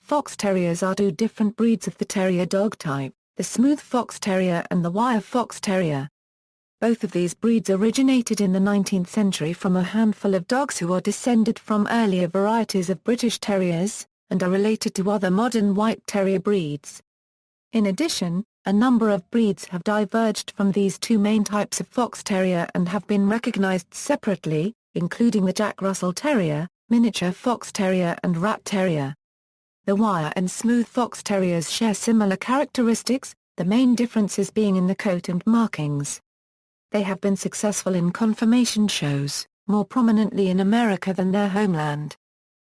Fox Terriers are two different breeds of the terrier dog type, the Smooth Fox Terrier and the Wire Fox Terrier. Both of these breeds originated in the 19th century from a handful of dogs who are descended from earlier varieties of British Terriers, and are related to other modern White Terrier breeds. In addition, a number of breeds have diverged from these two main types of Fox Terrier and have been recognized separately, including the Jack Russell Terrier, Miniature Fox Terrier and Rat Terrier. The Wire and Smooth Fox Terriers share similar characteristics, the main differences being in the coat and markings. They have been successful in conformation shows, more prominently in America than their homeland.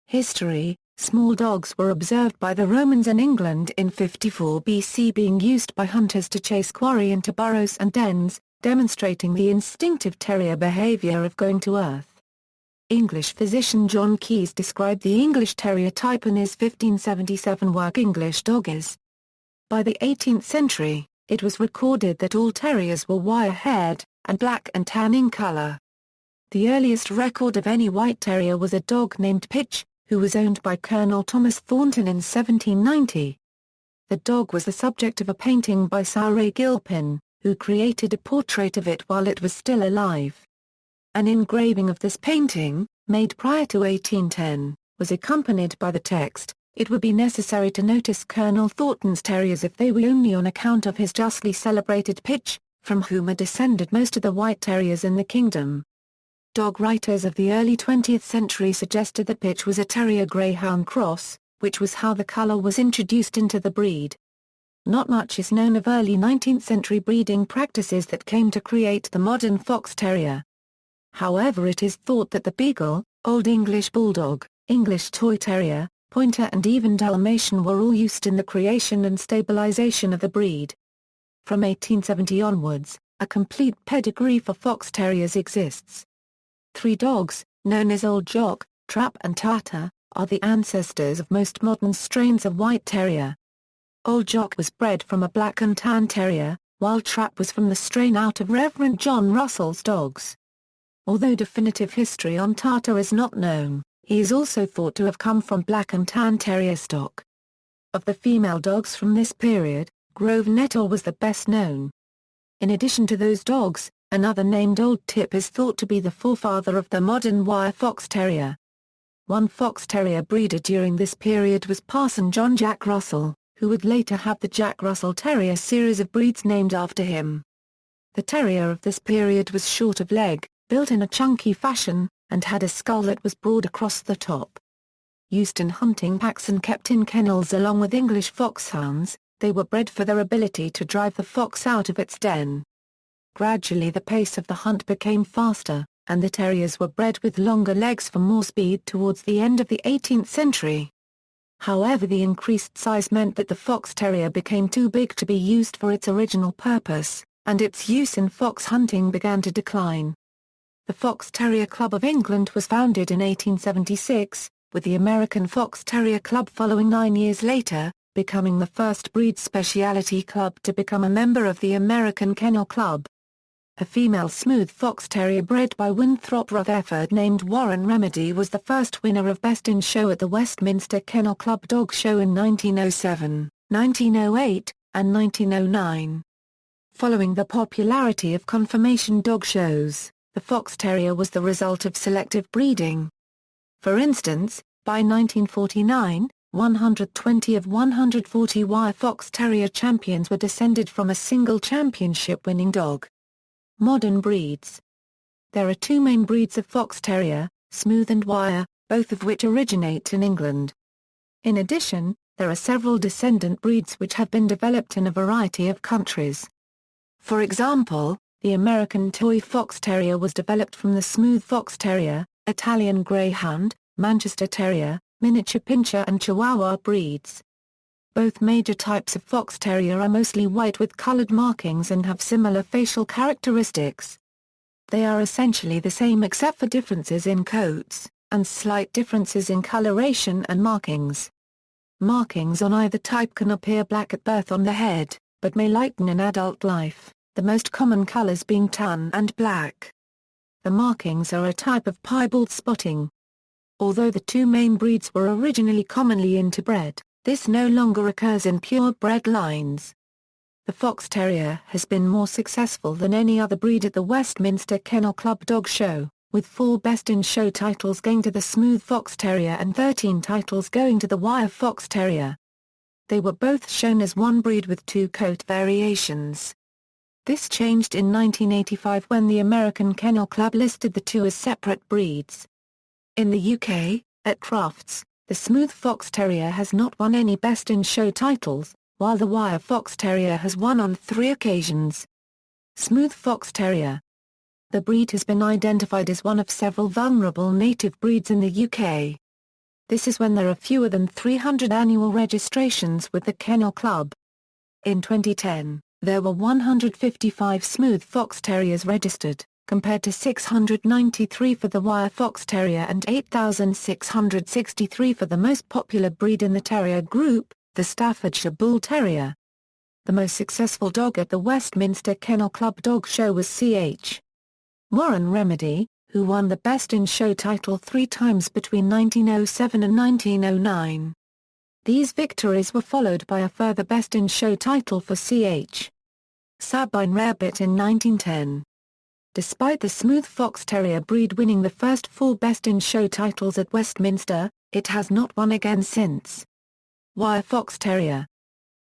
History: small dogs were observed by the Romans in England in 54 BC being used by hunters to chase quarry into burrows and dens, demonstrating the instinctive terrier behavior of going to earth. English physician John Keyes described the English Terrier type in his 1577 work English Doggers. By the 18th century, it was recorded that all terriers were wire-haired, and black and tan in color. The earliest record of any white terrier was a dog named Pitch, who was owned by Colonel Thomas Thornton in 1790. The dog was the subject of a painting by Sir Ray Gilpin, who created a portrait of it while it was still alive. An engraving of this painting, made prior to 1810, was accompanied by the text, "It would be necessary to notice Colonel Thornton's terriers if they were only on account of his justly celebrated Pitch, from whom are descended most of the white terriers in the kingdom." Dog writers of the early 20th century suggested that Pitch was a terrier-greyhound cross, which was how the color was introduced into the breed. Not much is known of early 19th century breeding practices that came to create the modern Fox Terrier. However, it is thought that the Beagle, Old English Bulldog, English Toy Terrier, Pointer and even Dalmatian were all used in the creation and stabilization of the breed. From 1870 onwards, a complete pedigree for Fox Terriers exists. Three dogs, known as Old Jock, Trap and Tartar, are the ancestors of most modern strains of White Terrier. Old Jock was bred from a black and tan terrier, while Trap was from the strain out of Reverend John Russell's dogs. Although definitive history on Tartar is not known, he is also thought to have come from black and tan terrier stock. Of the female dogs from this period, Grove Nettle was the best known. In addition to those dogs, another named Old Tip is thought to be the forefather of the modern Wire Fox Terrier. One Fox Terrier breeder during this period was Parson John Jack Russell, who would later have the Jack Russell Terrier series of breeds named after him. The terrier of this period was short of leg, built in a chunky fashion, and had a skull that was broad across the top. Used in hunting packs and kept in kennels along with English foxhounds, they were bred for their ability to drive the fox out of its den. Gradually the pace of the hunt became faster, and the terriers were bred with longer legs for more speed towards the end of the 18th century. However, the increased size meant that the fox terrier became too big to be used for its original purpose, and its use in fox hunting began to decline. The Fox Terrier Club of England was founded in 1876, with the American Fox Terrier Club following 9 years later, becoming the first breed specialty club to become a member of the American Kennel Club. A female Smooth Fox Terrier bred by Winthrop Rutherford named Warren Remedy was the first winner of Best in Show at the Westminster Kennel Club Dog Show in 1907, 1908, and 1909. Following the popularity of conformation dog shows, the Fox Terrier was the result of selective breeding. For instance, by 1949, 120 of 140 Wire Fox Terrier champions were descended from a single championship-winning dog. Modern breeds. There are two main breeds of Fox Terrier, Smooth and Wire, both of which originate in England. In addition, there are several descendant breeds which have been developed in a variety of countries. For example, the American Toy Fox Terrier was developed from the Smooth Fox Terrier, Italian Greyhound, Manchester Terrier, Miniature Pinscher and Chihuahua breeds. Both major types of Fox Terrier are mostly white with colored markings and have similar facial characteristics. They are essentially the same except for differences in coats, and slight differences in coloration and markings. Markings on either type can appear black at birth on the head, but may lighten in adult life, the most common colors being tan and black. The markings are a type of piebald spotting. Although the two main breeds were originally commonly interbred, This no longer occurs in purebred lines. The Fox Terrier has been more successful than any other breed at the Westminster Kennel Club Dog Show, with 4 Best in Show titles going to the Smooth Fox Terrier and 13 titles going to the Wire Fox Terrier. They were both shown as one breed with 2 coat variations. This changed in 1985 when the American Kennel Club listed the 2 as separate breeds. In the UK, at Crufts, the Smooth Fox Terrier has not won any Best in Show titles, while the Wire Fox Terrier has won on 3 occasions. Smooth Fox Terrier. The breed has been identified as one of several vulnerable native breeds in the UK. This is when there are fewer than 300 annual registrations with the Kennel Club. In 2010, there were 155 Smooth Fox Terriers registered, compared to 693 for the Wire Fox Terrier and 8,663 for the most popular breed in the terrier group, the Staffordshire Bull Terrier. The most successful dog at the Westminster Kennel Club Dog Show was Ch. Warren Remedy, who won the Best in Show title 3 times between 1907 and 1909. These victories were followed by a further Best in Show title for Ch. Sabine Rarebit in 1910. Despite the Smooth Fox Terrier breed winning the first 4 Best in Show titles at Westminster, it has not won again since. Wire Fox Terrier.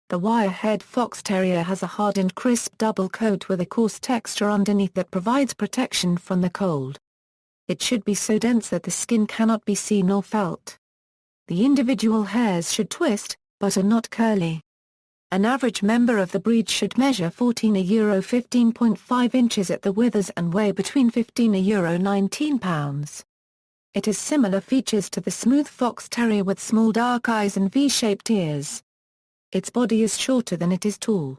The wire-haired fox terrier has a hard and crisp double coat with a coarse texture underneath that provides protection from the cold. It should be so dense that the skin cannot be seen or felt. The individual hairs should twist, but are not curly. An average member of the breed should measure 14 euro 15.5 inches at the withers and weigh between 15 euro 19 pounds. It has similar features to the Smooth Fox Terrier with small dark eyes and V-shaped ears. Its body is shorter than it is tall.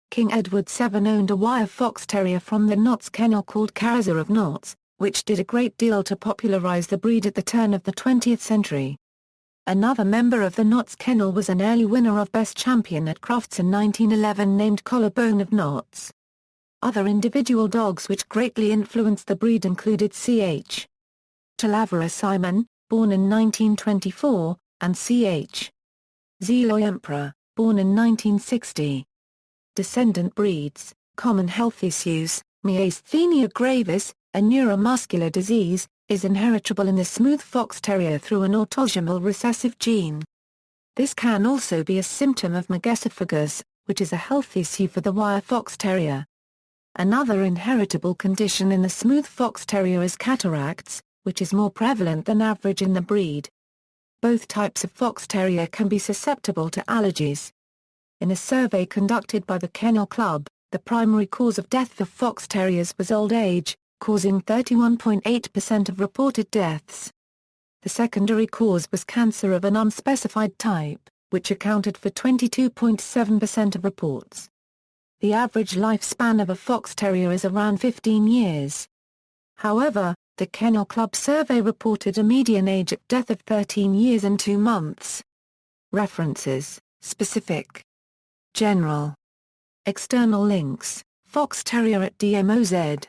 King Edward VII owned a Wire Fox Terrier from the Notts Kennel called Kaiser of Notts, which did a great deal to popularize the breed at the turn of the 20th century. Another member of the Notts Kennel was an early winner of Best Champion at Crufts in 1911 named Collarbone of Notts. Other individual dogs which greatly influenced the breed included Ch. Talavera Simon, born in 1924, and Ch. Zeloy Emperor, born in 1960. Descendant breeds: common health issues. Myasthenia gravis, a neuromuscular disease, is inheritable in the Smooth Fox Terrier through an autosomal recessive gene. This can also be a symptom of megacephagus, which is a health issue for the Wire Fox Terrier. Another inheritable condition in the Smooth Fox Terrier is cataracts, which is more prevalent than average in the breed. Both types of Fox Terrier can be susceptible to allergies. In a survey conducted by the Kennel Club, the primary cause of death for Fox Terriers was old age, causing 31.8% of reported deaths. The secondary cause was cancer of an unspecified type, which accounted for 22.7% of reports. The average lifespan of a Fox Terrier is around 15 years. However, the Kennel Club survey reported a median age at death of 13 years and 2 months. References: Specific, General. External links: Fox Terrier at DMOZ.